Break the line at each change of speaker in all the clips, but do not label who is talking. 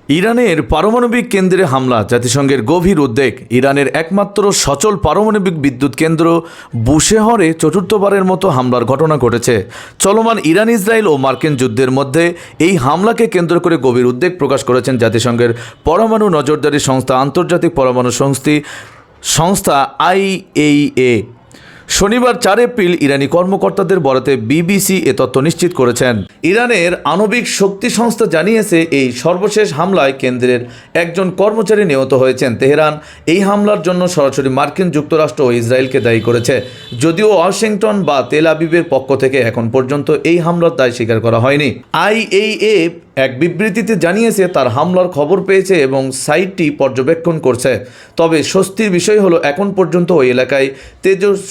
ইরানের পারমাণবিক কেন্দ্রে হামলা জাতিসংঘের গভীর উদ্বেগ। ইরানের একমাত্র সচল পারমাণবিক বিদ্যুৎ কেন্দ্র বুশেহরে চতুর্থবারের মতো হামলার ঘটনা ঘটেছে। চলমান ইরান ইসরায়েল ও মার্কিন যুদ্ধের মধ্যে এই হামলাকে কেন্দ্র করে গভীর উদ্বেগ প্রকাশ করেছেন জাতিসংঘের পরমাণু নজরদারি সংস্থা আন্তর্জাতিক পরমাণু সংস্থা IAEA। শনিবার 4 এপ্রিল ইরানি কর্মকর্তাদের বরাতে বিবিসি এ তথ্য নিশ্চিত করেছেন। ইরানের আণবিক শক্তি সংস্থা জানিয়েছে এই সর্বশেষ হামলায় কেন্দ্রের একজন কর্মচারী নিহত হয়েছেন। তেহরান এই হামলার জন্য সরাসরি মার্কিন যুক্তরাষ্ট্র ও ইসরায়েলকে দায়ী করেছে, যদিও ওয়াশিংটন বা তেল আবিবের পক্ষ থেকে এখন পর্যন্ত এই হামলার দায় স্বীকার করা হয়নি। IAEA এক বিবৃতিতে জানিয়েছে তার হামলার খবর পেয়েছে এবং সাইটটি পর্যবেক্ষণ করছে। তবে স্বস্তির বিষয় হলো এখন পর্যন্ত ওই এলাকায়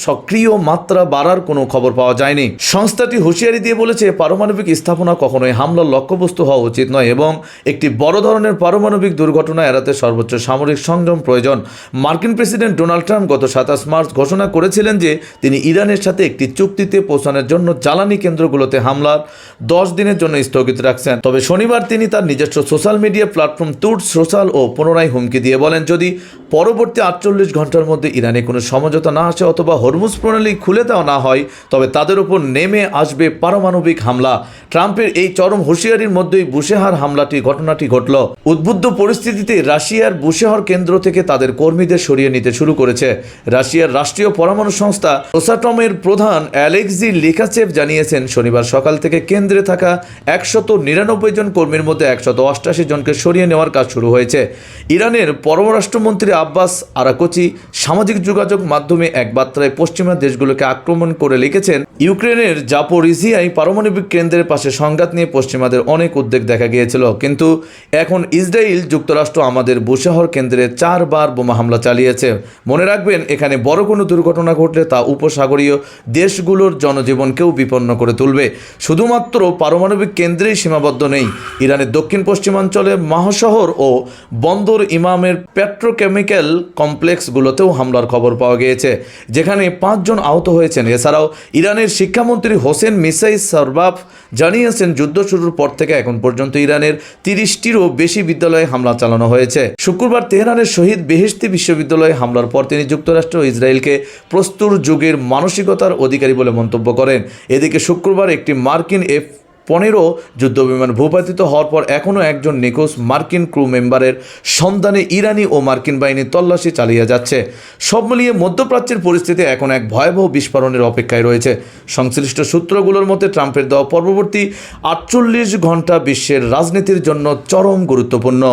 সক্রিয় মাত্রা বাড়ার কোনো খবর পাওয়া যায়নি। সংস্থাটি হুঁশিয়ারি দিয়ে বলেছে পারমাণবিক স্থাপনা কখনোই হামলার লক্ষ্যবস্তু হওয়া উচিত নয় এবং একটি বড় ধরনের পারমাণবিক দুর্ঘটনা এড়াতে সর্বোচ্চ সামরিক সংযম প্রয়োজন। মার্কিন প্রেসিডেন্ট ডোনাল্ড ট্রাম্প গত 27 মার্চ ঘোষণা করেছিলেন যে তিনি ইরানের সাথে একটি চুক্তিতে পৌঁছানোর জন্য জ্বালানি কেন্দ্রগুলোতে হামলার 10 দিনের জন্য স্থগিত রাখছেন। তবে শনিবার তিনি তার নিজস্ব social media platform Truth Social ও পুনরায় হুমকি দিয়ে বলেন, যদি পরবর্তী 48 ঘন্টার মধ্যে ইরানে কোনো সমঝোতা না আসে অথবা হরমুজ প্রণালী খুলে দেওয়া না হয়, তবে তাদের উপর নেমে আসবে পারমাণবিক হামলা। ট্রাম্পের এই চরম হুঁশিয়ারির মধ্যেই বুশেহর ঘটনাটি ঘটল। উদ্বুদ্ধ পরিস্থিতিতে রাশিয়ার বুশেহর কেন্দ্র থেকে তাদের কর্মীদের সরিয়ে নিতে শুরু করেছে। রাশিয়ার রাষ্ট্রীয় পরমাণু সংস্থা রোসাটমের প্রধান অ্যালেক্সি লিখাচেভ জানিয়েছেন, শনিবার সকাল থেকে কেন্দ্রে থাকা 199 জন কর্মীর মধ্যে 188 জনকে সরিয়ে নেওয়ার কাজ শুরু হয়েছে। ইরানের পররাষ্ট্রমন্ত্রী আব্বাস আরাকচি সামাজিক যোগাযোগ মাধ্যমে এক বার্তায় পশ্চিমা দেশগুলোকে আক্রমণ করে লিখেছেন, ইউক্রেনের জাপোরিজিয়ায় পারমাণবিক কেন্দ্রের পাশে সংঘাত নিয়ে পশ্চিমাদের অনেক উদ্বেগ দেখা গিয়েছিল, কিন্তু এখন ইসরায়েল যুক্তরাষ্ট্র আমাদের বুশেহর কেন্দ্রে 4 বার বোমা হামলা চালিয়েছে। মনে রাখবেন, এখানে বড় কোনো দুর্ঘটনা ঘটলে তা উপসাগরীয় দেশগুলোর জনজীবনকেও বিপন্ন করে তুলবে। শুধুমাত্র পারমাণবিক কেন্দ্রেই সীমাবদ্ধ নেই, ইরানের দক্ষিণ পশ্চিমাঞ্চলে মহাশহর ও বন্দর ইমামের পেট্রোকেমিক্যাল কমপ্লেক্সগুলোতেও হামলার খবর পাওয়া গিয়েছে, যেখানে 5 জন আহত হয়েছেন। এছাড়াও ইরানের শিক্ষামন্ত্রী হোসেন মিসাই সরবাফ জানিয়েছেন, যুদ্ধ শুরুর পর থেকে এখন পর্যন্ত ইরানের 30টিরও বেশি বিদ্যালয়ে হামলা চালানো হয়েছে। শুক্রবার তেহরানের শহীদ বেহেশতি বিশ্ববিদ্যালয়ে হামলার পর তিনি যুক্তরাষ্ট্র ও ইসরায়েলকে প্রস্তুর যুগের মানসিকতার অধিকারী বলে মন্তব্য করেন। এদিকে শুক্রবার একটি মার্কিন F-15 যুদ্ধবিমান ভূপাতিত হওয়ার পর এখনও একজন নিখোঁজ মার্কিন ক্রু মেম্বারের সন্ধানে ইরানি ও মার্কিন বাহিনী তল্লাশি চালিয়ে যাচ্ছে। সব মিলিয়ে মধ্যপ্রাচ্যের পরিস্থিতি এখন এক ভয়াবহ বিস্ফোরণের অপেক্ষায় রয়েছে। সংশ্লিষ্ট সূত্রগুলোর মতে ট্রাম্পের দেওয়া পরবর্তী 48 ঘন্টা বিশ্বের রাজনীতির জন্য চরম গুরুত্বপূর্ণ।